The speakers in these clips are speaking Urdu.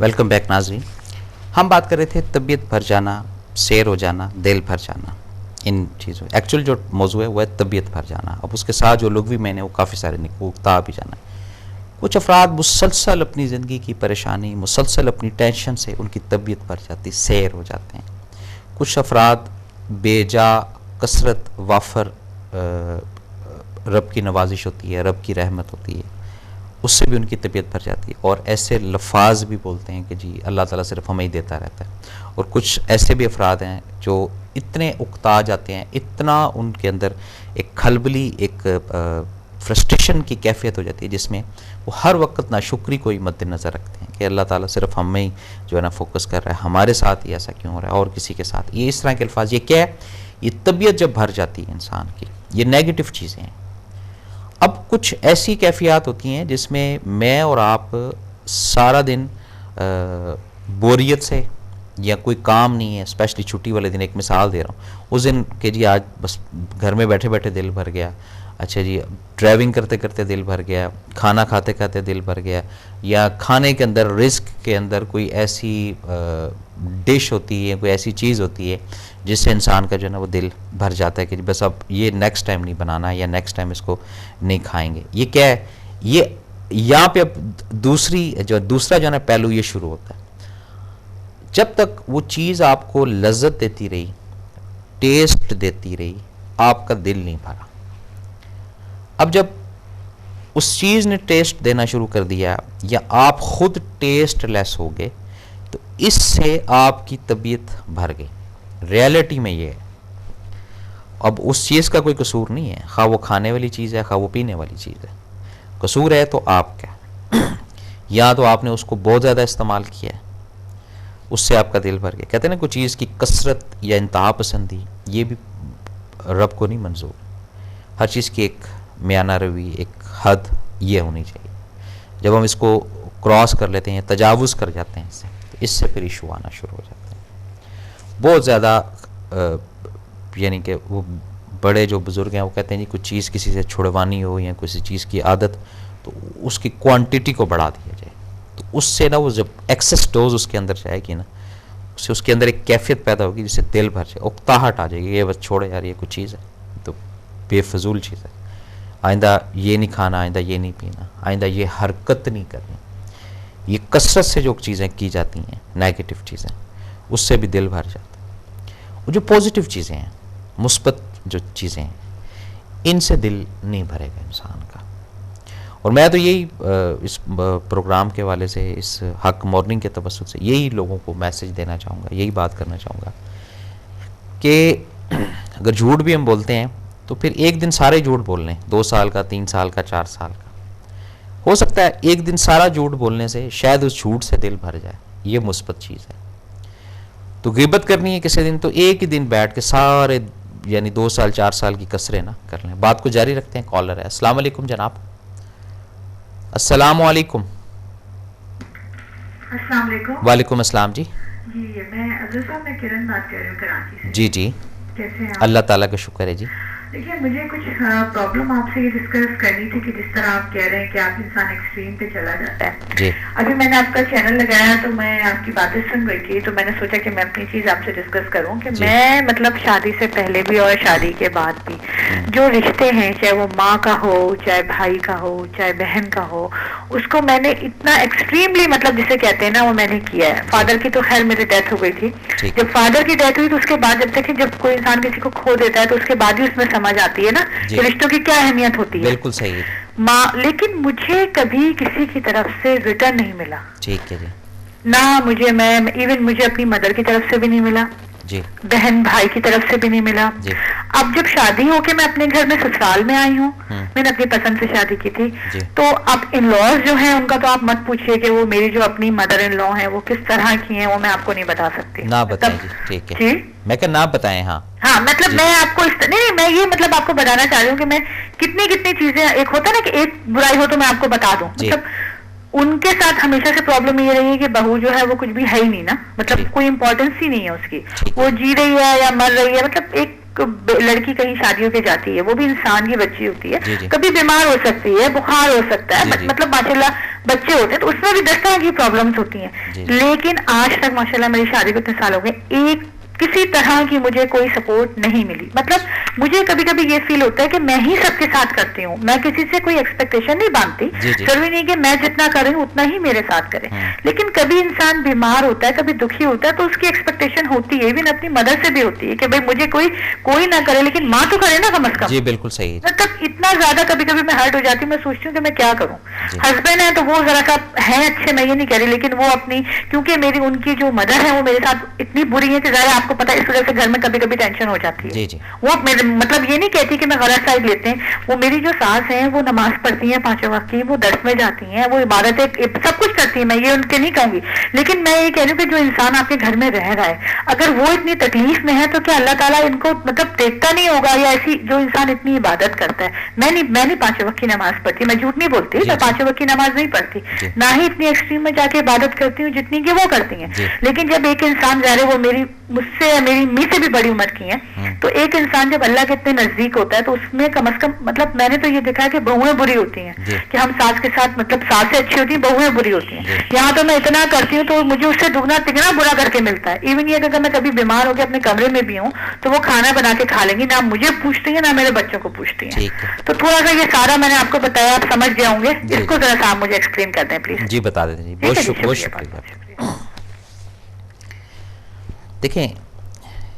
ویلکم بیک ناظرین. ہم بات کر رہے تھے طبیعت بھر جانا, سیر ہو جانا, دل بھر جانا, ان چیزوں. ایکچوئل جو موضوع ہے وہ ہے طبیعت بھر جانا. اب اس کے ساتھ جو لغوی میں نے وہ کافی سارے نکتا بھی جانا ہے. کچھ افراد مسلسل اپنی زندگی کی پریشانی, مسلسل اپنی ٹینشن سے ان کی طبیعت بھر جاتی, سیر ہو جاتے ہیں. کچھ افراد بے جا کثرت وافر رب کی نوازش ہوتی ہے, رب کی رحمت ہوتی ہے, اس سے بھی ان کی طبیعت بھر جاتی ہے, اور ایسے لفاظ بھی بولتے ہیں کہ جی اللہ تعالیٰ صرف ہمیں ہی دیتا رہتا ہے. اور کچھ ایسے بھی افراد ہیں جو اتنے اکتا جاتے ہیں, اتنا ان کے اندر ایک کھلبلی, ایک فرسٹریشن کی کیفیت ہو جاتی ہے جس میں وہ ہر وقت ناشکری کو ہی مد نظر رکھتے ہیں کہ اللہ تعالیٰ صرف ہمیں ہی جو ہے نا فوکس کر رہا ہے, ہمارے ساتھ ہی ایسا کیوں ہو رہا ہے اور کسی کے ساتھ. یہ اس طرح کے الفاظ, یہ کیا ہے, یہ طبیعت جب بھر جاتی ہے انسان کی, یہ نیگیٹو چیزیں ہیں. اب کچھ ایسی کیفیات ہوتی ہیں جس میں میں اور آپ سارا دن بوریت سے, یا کوئی کام نہیں ہے, اسپیشلی چھٹی والے دن, ایک مثال دے رہا ہوں, اس دن کہ جی آج بس گھر میں بیٹھے بیٹھے دل بھر گیا, اچھا جی ڈرائیونگ کرتے کرتے دل بھر گیا, کھانا کھاتے کھاتے دل بھر گیا, یا کھانے کے اندر رزق کے اندر کوئی ایسی ڈش ہوتی ہے, کوئی ایسی چیز ہوتی ہے جس سے انسان کا جو ہے نا وہ دل بھر جاتا ہے کہ بس اب یہ نیکسٹ ٹائم نہیں بنانا, یا نیکسٹ ٹائم اس کو نہیں کھائیں گے. یہ کیا ہے, یہ یہاں پہ اب دوسرا جو ہے نا پہلو یہ شروع ہوتا ہے. جب تک وہ چیز آپ کو لذت دیتی رہی, ٹیسٹ دیتی رہی, آپ کا دل نہیں بھرا. اب جب اس چیز نے ٹیسٹ دینا شروع کر دیا, یا آپ خود ٹیسٹ لیس ہو گئے, تو اس سے آپ کی طبیعت بھر گئی. ریالٹی میں یہ ہے. اب اس چیز کا کوئی قصور نہیں ہے, خواہ وہ کھانے والی چیز ہے, خواہ وہ پینے والی چیز ہے. قصور ہے تو آپ کا, یا تو آپ نے اس کو بہت زیادہ استعمال کیا ہے, اس سے آپ کا دل بھر گیا. کہتے ہیں نا کوئی چیز کی کثرت یا انتہا پسندی, یہ بھی رب کو نہیں منظور. ہر چیز کی ایک میانہ روی, ایک حد یہ ہونی چاہیے. جب ہم اس کو کراس کر لیتے ہیں, تجاوز کر جاتے ہیں اس سے, تو اس سے پھر ایشو آنا شروع ہو جاتے ہیں. بہت زیادہ یعنی کہ وہ بڑے جو بزرگ ہیں وہ کہتے ہیں جی کوئی چیز کسی سے چھڑوانی ہو, یا کسی چیز کی عادت, تو اس کی کوانٹٹی کو بڑھا دیا جائے, تو اس سے نا وہ جب ایکسس ڈوز اس کے اندر جائے گی نا, اس سے اس کے اندر ایک کیفیت پیدا ہوگی جس سے دل بھر جائے, اکتاہٹ آ جائے گی, یہ بس چھوڑے یار یہ کوئی چیز ہے تو بے فضول چیز ہے, آئندہ یہ نہیں کھانا, آئندہ یہ نہیں پینا, آئندہ یہ حرکت نہیں کرنی. یہ کثرت سے جو چیزیں کی جاتی ہیں, نیگیٹو چیزیں, اس سے بھی دل بھر جاتا ہے. وہ جو پازیٹیو چیزیں ہیں, مثبت جو چیزیں ہیں, ان سے دل نہیں بھرے گا انسان کا. اور میں تو یہی اس پروگرام کے حوالے سے, اس حق مارننگ کے توسط سے یہی لوگوں کو میسج دینا چاہوں گا, یہی بات کرنا چاہوں گا کہ اگر جھوٹ بھی ہم بولتے ہیں تو پھر ایک دن سارے جھوٹ بول لیں, 2 سال کا, 3 سال کا, 4 سال کا. ہو سکتا ہے ایک دن سارا جھوٹ بولنے سے شاید اس جھوٹ سے دل بھر جائے, یہ مثبت چیز ہے. تو غیبت کرنی ہے کسی دن, تو ایک ہی دن بیٹھ کے سارے یعنی 2 سال 4 سال کی کسریں نہ کر لیں. بات کو جاری رکھتے ہیں. کالر ہے. السلام علیکم جناب. السلام علیکم. السلام علیکم. وعلیکم السلام. جی جی میں عبدل صاحب, میں کرن بات کر رہی ہوں کراچی سے. جی جی, کیسے ہیں آپ؟ اللہ تعالیٰ کا شکر ہے. جی دیکھیے مجھے کچھ پرابلم آپ سے یہ ڈسکس کرنی تھی کہ جس طرح آپ کہہ رہے ہیں کہ آپ انسان ایکسٹریم پہ چلا جاتا ہے. جی ابھی میں نے آپ کا چینل لگایا تو میں آپ کی باتیں سن رہی تھی, تو میں نے سوچا کہ میں اپنی چیز آپ سے ڈسکس کروں کہ میں مطلب شادی سے پہلے بھی اور شادی کے بعد بھی جو رشتے ہیں, چاہے وہ ماں کا ہو, چاہے بھائی کا ہو, چاہے بہن کا ہو, اس کو میں نے اتنا ایکسٹریملی مطلب جسے کہتے ہیں نا وہ میں نے کیا ہے. فادر کی تو خیر میری ڈیتھ ہو گئی تھی. جب فادر کی ڈیتھ ہوئی تو اس کے بعد جب دیکھیں جب کوئی انسان کسی کو کھو دیتا ہے تو اس کے بعد ہی اس میں سمجھ آتی ہے نا کہ رشتوں کی کیا اہمیت ہوتی ہے. بالکل صحیح. ماں, لیکن مجھے کبھی کسی کی طرف سے ریٹرن نہیں ملا. ٹھیک ہے جی. نہ مجھے, میں ایون مجھے اپنی مدر کی طرف سے بھی نہیں ملا, جی بہن بھائی کی طرف سے بھی نہیں ملا. جی. اب جب شادی ہو کے میں اپنے گھر میں سسرال میں آئی ہوں, میں نے اپنی پسند سے شادی کی تھی, تو اب ان لاز جو ہیں ان کا تو آپ مت پوچھیے کہ وہ میری جو اپنی مدر ان لا ہیں وہ کس طرح کی ہیں, وہ میں آپ کو نہیں بتا سکتی. نہ بتائیں جی. ٹھیک ہے جی, میں کہ نہ بتائیں. ہاں ہاں, مطلب میں آپ کو نہیں, میں یہ مطلب آپ کو بتانا چاہ رہی ہوں کہ میں کتنی چیزیں, ایک ہوتا ہے نا کہ ایک برائی ہو تو میں آپ کو بتا دوں, مطلب ان کے ساتھ ہمیشہ سے پرابلم یہ رہی ہے کہ بہو جو ہے وہ کچھ بھی ہے ہی نہیں نا, مطلب کوئی امپورٹنس ہی نہیں ہے اس کی, وہ جی رہی ہے یا مر رہی ہے, مطلب ایک لڑکی کہیں شادیوں پہ جاتی ہے، وہ بھی انسان کی بچی ہوتی ہے، جی کبھی بیمار ہو سکتی ہے، بخار ہو سکتا ہے، مطلب ماشاءاللہ بچے ہوتے ہیں تو اس میں بھی 10 طرح کی پرابلمس ہوتی ہیں، لیکن آج تک ماشاءاللہ میری شادی کو اتنے سال ہو گئے، ایک کسی طرح کی مجھے کوئی سپورٹ نہیں ملی. مطلب مجھے کبھی کبھی یہ فیل ہوتا ہے کہ میں ہی سب کے ساتھ کرتی ہوں، میں کسی سے کوئی ایکسپیکٹیشن نہیں باندھتی، ضروری نہیں کہ میں جتنا کر رہی ہوں اتنا ہی میرے ساتھ کرے، لیکن کبھی انسان بیمار ہوتا ہے، کبھی دکھی ہوتا ہے تو اس کی ایکسپیکٹیشن ہوتی ہے، ایون اپنی مدر سے بھی ہوتی ہے کہ بھائی مجھے کوئی نہ کرے لیکن ماں تو کرے نا کم از کم. جی بالکل صحیح. مطلب اتنا زیادہ کبھی کبھی میں ہرٹ ہو جاتی ہوں، میں سوچتی ہوں کہ میں کیا کروں. ہسبینڈ ہے تو وہ ذرا سا ہے اچھے، میں یہ نہیں کہہ رہی، لیکن وہ اپنی کیونکہ میری ان کی جو مدر ہے وہ میرے ساتھ اتنی بری ہے کہ ظاہر آپ کو پتا ہے اس وجہ سے گھر میں کبھی کبھی ٹینشن ہو جاتی ہے. وہ مطلب یہ نہیں کہتی کہ میں غلط سائڈ لیتے ہیں، وہ میری جو ساس ہیں وہ نماز پڑھتی ہیں 5 وقت کی، وہ درس میں جاتی ہیں، وہ عبادتیں سب کچھ کرتی ہیں، میں یہ ان کے نہیں کہوں گی، لیکن میں یہ کہہ رہی ہوں کہ جو انسان آپ کے گھر میں رہ رہا ہے اگر وہ اتنی تکلیف میں ہے تو کیا اللہ تعالیٰ ان کو مطلب دیکھتا نہیں ہوگا؟ یا ایسی جو انسان اتنی عبادت کرتا ہے، میں نہیں 5 وقت کی نماز پڑھتی، میں جھوٹ نہیں بولتی، میں 5 وقت کی نماز نہیں پڑھتی، نہ ہی اتنی ایکسٹریم میں جا کے عبادت کرتی ہوں جتنی کہ وہ کرتی ہیں، لیکن جب ایک انسان ظاہر وہ مجھ سے میری امی سے بھی بڑی عمر کی ہیں، تو ایک انسان جب اللہ کے اتنے نزدیک ہوتا ہے تو اس میں کم از کم مطلب میں نے تو یہ دیکھا ہے کہ بہویں بری ہوتی ہیں کہ ہم ساس کے ساتھ مطلب ساس سے اچھی ہوتی ہیں، بہویں بری ہوتی ہیں. یہاں تو میں اتنا کرتی ہوں تو مجھے اس سے دگنا تگنا برا کر کے ملتا ہے. ایون یہ کہ اگر میں کبھی بیمار ہو کے اپنے کمرے میں بھی ہوں تو وہ کھانا بنا کے کھا لیں گی، نہ مجھے پوچھتی ہیں نہ میرے بچوں کو پوچھتی ہیں. تو تھوڑا سا یہ سارا میں نے آپ کو بتایا، آپ سمجھ گئے ہوں گے، اس کو ذرا سا آپ مجھے ایکسپلین کر دیں پلیز. جی بتا دیں جی، بہت شکریہ. دیکھیں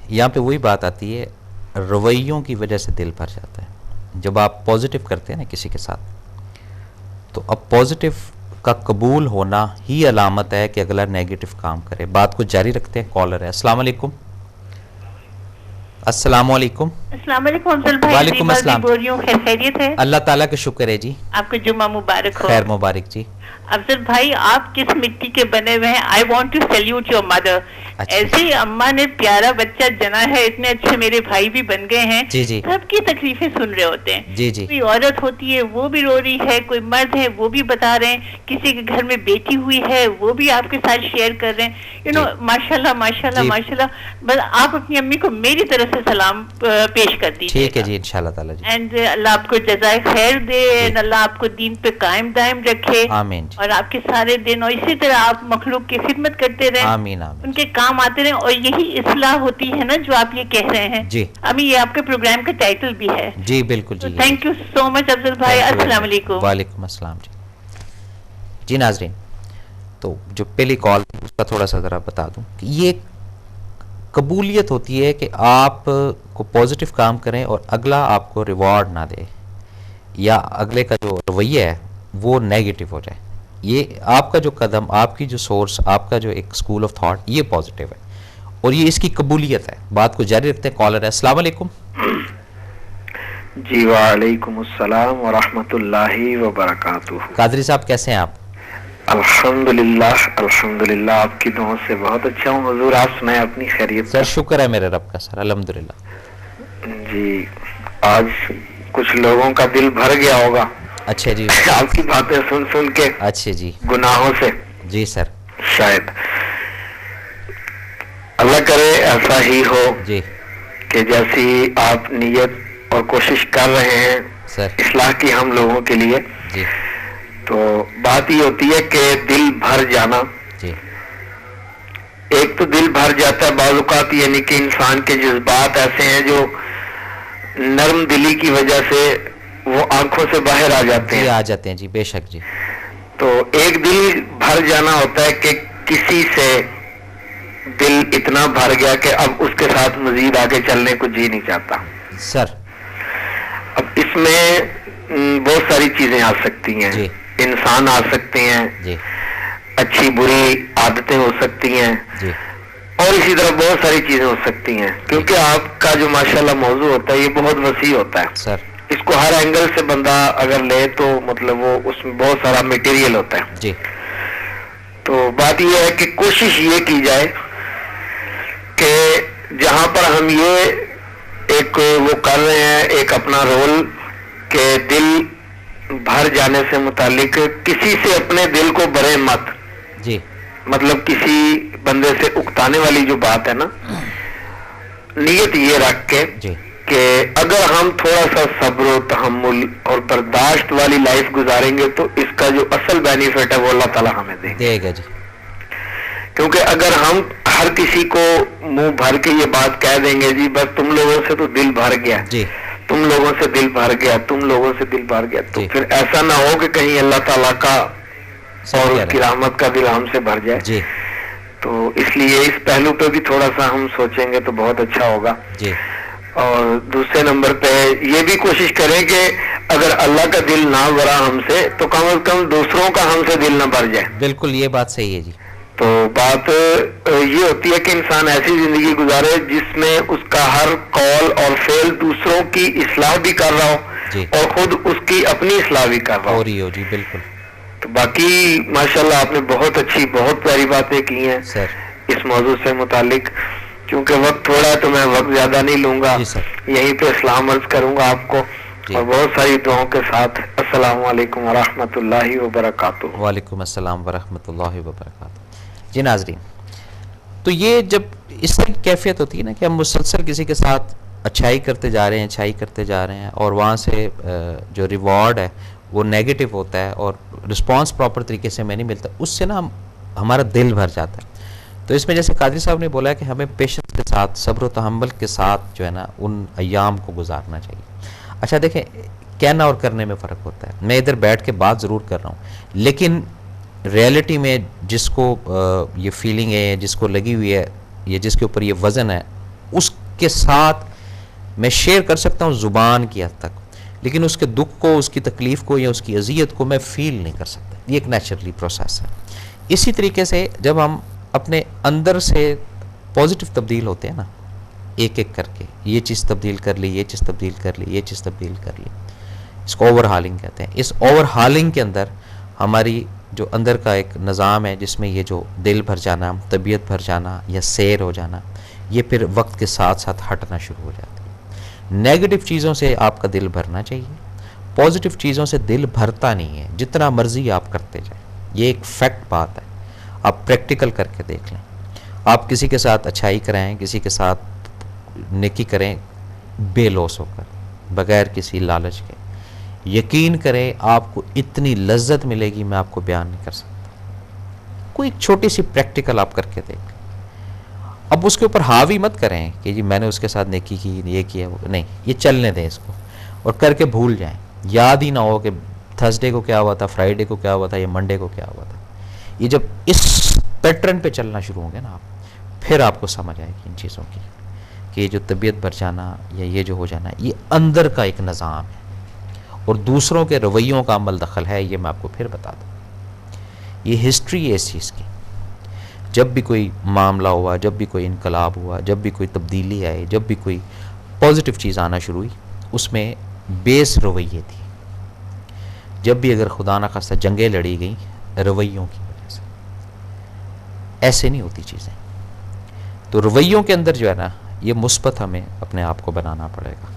یہاں پہ وہی بات آتی ہے، رویوں کی وجہ سے دل بھر جاتا ہے. جب آپ پازیٹیو کرتے ہیں نا کسی کے ساتھ تو اب پازیٹیو کا قبول ہونا ہی علامت ہے کہ اگلا نیگیٹو کام کرے. بات کو جاری رکھتے ہیں. کالر ہے. السلام علیکم. السلام علیکم. السلام علیکم افضل بھائی. وعلیکم السلام. بول رہی ہوں، خیریت ہے؟ اللہ تعالیٰ کا شکر ہے جی. آپ کو جمعہ مبارک ہو. خیر مبارک جی. افضل بھائی آپ کس مٹی کے بنے ہوئے ہیں؟ I want to salute your mother. ایسے ہی اماں نے پیارا بچہ جنا ہے، اتنے اچھے میرے بھائی بھی بن گئے ہیں، سب کی تکلیفیں سن رہے ہوتے ہیں. کوئی عورت ہوتی ہے وہ بھی رو رہی ہے، کوئی مرد ہے وہ بھی بتا رہے ہیں، کسی کے گھر میں بیٹی ہوئی ہے وہ بھی آپ کے ساتھ شیئر کر رہے ہیں. ماشاءاللہ ماشاءاللہ ماشاءاللہ. بس آپ اپنی امی کو میری طرف سے سلام پیش کر دیجیے. ٹھیک ہے جی، انشاءاللہ تعالیٰ جی. اینڈ اللہ آپ کو جزائے خیر دے، اللہ آپ کو دین پہ قائم دائم رکھے، آمین. اور آپ کے سارے دن، اور اسی طرح آپ مخلوق کی خدمت کرتے رہیں، آمین آمین. ان کے کام آتے رہیں، اور یہی اصلاح ہوتی ہے نا جو آپ یہ کہہ رہے ہیں. جی ابھی یہ آپ کے پروگرام کا ٹائٹل بھی ہے. جی بالکل جی. تھینک یو سو مچ افضل بھائی. السلام علیکم. وعلیکم السلام جی. جی ناظرین، تو جو پہلی کال اس کا تھوڑا سا ذرا بتا دوں کہ یہ قبولیت ہوتی ہے کہ آپ کو پازیٹیو کام کریں اور اگلا آپ کو ریوارڈ نہ دے، یا اگلے کا جو رویہ ہے وہ نیگیٹو ہو جائے. یہ آپ کا جو قدم، آپ کی جو سورس، آپ کا جو ایک سکول آف تھاٹ، یہ پازیٹیو ہے اور یہ اس کی قبولیت ہے. بات کو جاری رکھتے ہیں. کالر ہے. السلام علیکم. جی وعلیکم السلام ورحمۃ اللہ وبرکاتہ. قادری صاحب کیسے ہیں آپ؟ الحمدللہ الحمدللہ، آپ کی دعاؤں سے بہت اچھا ہوں حضور. آپ سنائیں اپنی خیریت؟ سر شکر ہے میرے رب کا سر، الحمدللہ. جی آج کچھ لوگوں کا دل بھر گیا ہوگا. اچھا جی. آپ کی باتیں سن سن کے. اچھا جی. گناہوں سے. جی سر. شاید اللہ کرے ایسا ہی ہو جی کہ جیسی آپ نیت اور کوشش کر رہے ہیں سر اصلاح کی ہم لوگوں کے لیے. جی تو بات یہ ہوتی ہے کہ دل بھر جانا. جی ایک تو دل بھر جاتا ہے بعض اوقات، یعنی کہ انسان کے جذبات ایسے ہیں جو نرم دلی کی وجہ سے وہ آنکھوں سے باہر آ جاتے ہیں. آ جاتے ہیں جی بے شک جی. تو ایک دل بھر جانا ہوتا ہے کہ کسی سے دل اتنا بھر گیا کہ اب اس کے ساتھ مزید آگے چلنے کو جی نہیں چاہتا. سر اب اس میں بہت ساری چیزیں آ سکتی ہیں. جی. انسان آ سکتے ہیں. جی. اچھی بری عادتیں ہو سکتی ہیں. جی. اور اسی طرح بہت ساری چیزیں ہو سکتی ہیں، کیونکہ آپ کا جو ماشاءاللہ موضوع ہوتا ہے یہ بہت وسیع ہوتا ہے. سر اس کو ہر اینگل سے بندہ اگر لے تو مطلب وہ اس میں بہت سارا میٹیریل ہوتا ہے. جی. تو بات یہ ہے کہ کوشش یہ کی جائے کہ جہاں پر ہم یہ ایک وہ کر رہے ہیں ایک اپنا رول کہ دل بھر جانے سے متعلق کسی سے اپنے دل کو بھرے مت. جی. مطلب کسی بندے سے اکتانے والی جو بات ہے نا، نیت یہ رکھ کے جی کہ اگر ہم تھوڑا سا صبر و تحمل اور برداشت والی لائف گزاریں گے تو اس کا جو اصل بینیفٹ ہے وہ اللہ تعالیٰ ہمیں دے گا جی. کیونکہ اگر ہم ہر کسی کو منہ بھر کے یہ بات کہہ دیں گے جی بس تم لوگوں سے تو دل بھر گیا جی، تم لوگوں سے دل بھر گیا، تم لوگوں سے دل بھر گیا، تو پھر ایسا نہ ہو کہ کہیں اللہ تعالیٰ کا اور اس کی رحمت کا دل ہم سے بھر جائے جی. تو اس لیے اس پہلو پہ بھی تھوڑا سا ہم سوچیں گے تو بہت اچھا ہوگا جی. اور دوسرے نمبر پہ یہ بھی کوشش کریں کہ اگر اللہ کا دل نہ بھرا ہم سے تو کم از کم دوسروں کا ہم سے دل نہ بھر جائے. بالکل یہ بات صحیح ہے جی. تو بات یہ ہوتی ہے کہ انسان ایسی زندگی گزارے جس میں اس کا ہر قول اور فعل دوسروں کی اصلاح بھی کر رہا ہو جی، اور خود اس کی اپنی اصلاح بھی کر رہا ہو جی. بالکل. تو باقی ماشاءاللہ آپ نے بہت اچھی بہت پیاری باتیں کی ہیں سر اس موضوع سے متعلق. کیونکہ وقت تھوڑا ہے تو میں وقت زیادہ نہیں لوں گا، یہیں پہ اسلام عرض کروں گا آپ کو اور بہت ساری دعاؤں کے ساتھ. السلام علیکم ورحمۃ اللہ وبرکاتہ. وعلیکم السلام ورحمۃ اللہ وبرکاتہ. جی ناظرین، تو یہ جب اس طرح کی کیفیت ہوتی ہے نا کہ ہم مسلسل کسی کے ساتھ اچھائی کرتے جا رہے ہیں، اچھائی کرتے جا رہے ہیں، اور وہاں سے جو ریوارڈ ہے وہ نیگیٹو ہوتا ہے اور رسپانس پراپر طریقے سے ہمیں نہیں ملتا، اس سے نا ہمارا دل بھر جاتا ہے. تو اس میں جیسے قادری صاحب نے بولا کہ ہمیں پیشنس کے ساتھ، صبر و تحمل کے ساتھ جو ہے نا ان ایام کو گزارنا چاہیے. اچھا دیکھیں، کہنا اور کرنے میں فرق ہوتا ہے. میں ادھر بیٹھ کے بات ضرور کر رہا ہوں، لیکن ریئلٹی میں جس کو یہ فیلنگ ہے، جس کو لگی ہوئی ہے، یا جس کے اوپر یہ وزن ہے، اس کے ساتھ میں شیئر کر سکتا ہوں زبان کی حد تک، لیکن اس کے دکھ کو، اس کی تکلیف کو یا اس کی اذیت کو میں فیل نہیں کر سکتا. یہ ایک نیچرلی پروسیس ہے. اسی طریقے سے جب ہم اپنے اندر سے پازیٹیو تبدیل ہوتے ہیں نا، ایک ایک کر کے یہ چیز تبدیل کر لی، یہ چیز تبدیل کر لی، یہ چیز تبدیل کر لی، اس کو اوور ہالنگ کہتے ہیں. اس اوور ہالنگ کے اندر ہماری جو اندر کا ایک نظام ہے جس میں یہ جو دل بھر جانا، طبیعت بھر جانا یا سیر ہو جانا، یہ پھر وقت کے ساتھ ساتھ ہٹنا شروع ہو جاتی ہے. نیگیٹو چیزوں سے آپ کا دل بھرنا چاہیے، پازیٹیو چیزوں سے دل بھرتا نہیں ہے، جتنا مرضی آپ کرتے جائیں. یہ ایک فیکٹ بات ہے، آپ پریکٹیکل کر کے دیکھ لیں. آپ کسی کے ساتھ اچھائی کریں، کسی کے ساتھ نیکی کریں بے لوس ہو کر، بغیر کسی لالچ کے، یقین کریں آپ کو اتنی لذت ملے گی میں آپ کو بیان نہیں کر سکتا. کوئی ایک چھوٹی سی پریکٹیکل آپ کر کے دیکھ لیں. اب اس کے اوپر حاوی مت کریں کہ جی میں نے اس کے ساتھ نیکی کی، یہ کیا، وہ نہیں. یہ چلنے دیں اس کو اور کر کے بھول جائیں. یاد ہی نہ ہو کہ تھرسڈے کو کیا ہوا تھا، فرائیڈے کو کیا ہوا تھا، یا منڈے کو کیا ہوا تھا. یہ جب اس پیٹرن پہ چلنا شروع ہوں گے نا آپ، پھر آپ کو سمجھ آئے گی ان چیزوں کی کہ یہ جو طبیعت بھر جانا یا یہ جو ہو جانا، یہ اندر کا ایک نظام ہے اور دوسروں کے رویوں کا عمل دخل ہے. یہ میں آپ کو پھر بتا دوں، یہ ہسٹری ہے اس چیز کی. جب بھی کوئی معاملہ ہوا، جب بھی کوئی انقلاب ہوا، جب بھی کوئی تبدیلی آئی، جب بھی کوئی پازیٹیو چیز آنا شروع ہوئی، اس میں بیس رویے تھی. جب بھی اگر خدا نہ خواستہ جنگیں لڑی گئیں رویوں کی وجہ سے، ایسے نہیں ہوتی چیزیں. تو رویوں کے اندر جو ہے نا یہ مثبت ہمیں اپنے آپ کو بنانا پڑے گا.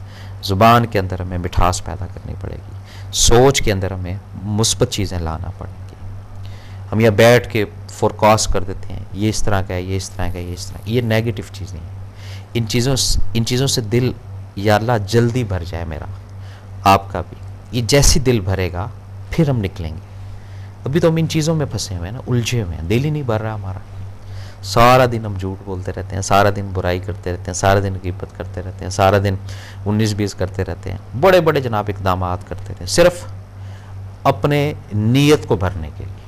زبان کے اندر ہمیں مٹھاس پیدا کرنی پڑے گی، سوچ کے اندر ہمیں مثبت چیزیں لانا پڑیں گی. ہم یہ بیٹھ کے فورکاسٹ کر دیتے ہیں یہ اس طرح کا ہے، یہ اس طرح کا ہے، یہ اس طرح. یہ نیگیٹو چیزیں ہیں. ان چیزوں سے دل یا اللہ جلدی بھر جائے میرا، آپ کا بھی. یہ جیسی دل بھرے گا پھر ہم نکلیں گے. ابھی تو ہم ان چیزوں میں پھنسے ہوئے ہیں نا، الجھے ہوئے ہیں، دل ہی نہیں بھر رہا ہمارا. سارا دن ہم جھوٹ بولتے رہتے ہیں، سارا دن برائی کرتے رہتے ہیں، سارا دن غیبت کرتے رہتے ہیں، سارا دن 19-20 کرتے رہتے ہیں، بڑے بڑے جناب اقدامات کرتے رہتے ہیں صرف اپنے نیت کو بھرنے کے لیے.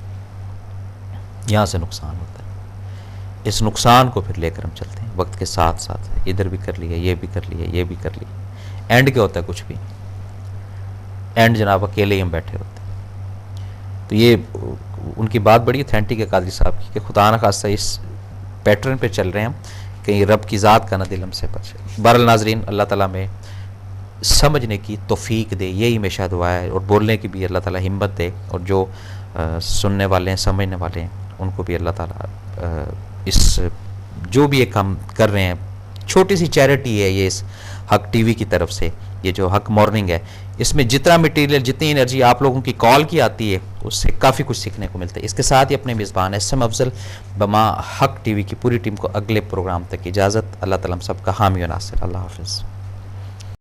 یہاں سے نقصان ہوتا ہے. اس نقصان کو پھر لے کر ہم چلتے ہیں وقت کے ساتھ ساتھ. ادھر بھی کر لیا، یہ بھی کر لیا، یہ بھی کر لیا. اینڈ کیا ہوتا ہے؟ کچھ بھی. اینڈ جناب اکیلے ہی ہم بیٹھے ہوتے ہیں. تو یہ ان کی بات بڑی اتھینٹک ہے قادری صاحب کی کہ خدا نہ خواستہ اس پیٹرن پہ چل رہے ہیں ہم، کہیں رب کی ذات کا نہ دل ہم سے بچ جائے. بہرحال ناظرین، اللہ تعالیٰ میں سمجھنے کی توفیق دے، یہی ہمیشہ دعا ہے. اور بولنے کی بھی اللہ تعالیٰ ہمت دے، اور جو سننے والے ہیں، سمجھنے والے ہیں، ان کو بھی اللہ تعالیٰ اس جو بھی ایک ہم کر رہے ہیں، چھوٹی سی چیریٹی ہے یہ اس حق ٹی وی کی طرف سے، یہ جو حق مارننگ ہے، اس میں جتنا مٹیریل، جتنی انرجی آپ لوگوں کی کال کی آتی ہے اس سے کافی کچھ سیکھنے کو ملتا ہے. اس کے ساتھ ہی اپنے میزبان SM افضل بما حق ٹی وی کی پوری ٹیم کو اگلے پروگرام تک اجازت. اللہ تعالیٰ ہم سب کا حامی و ناصر. اللہ حافظ.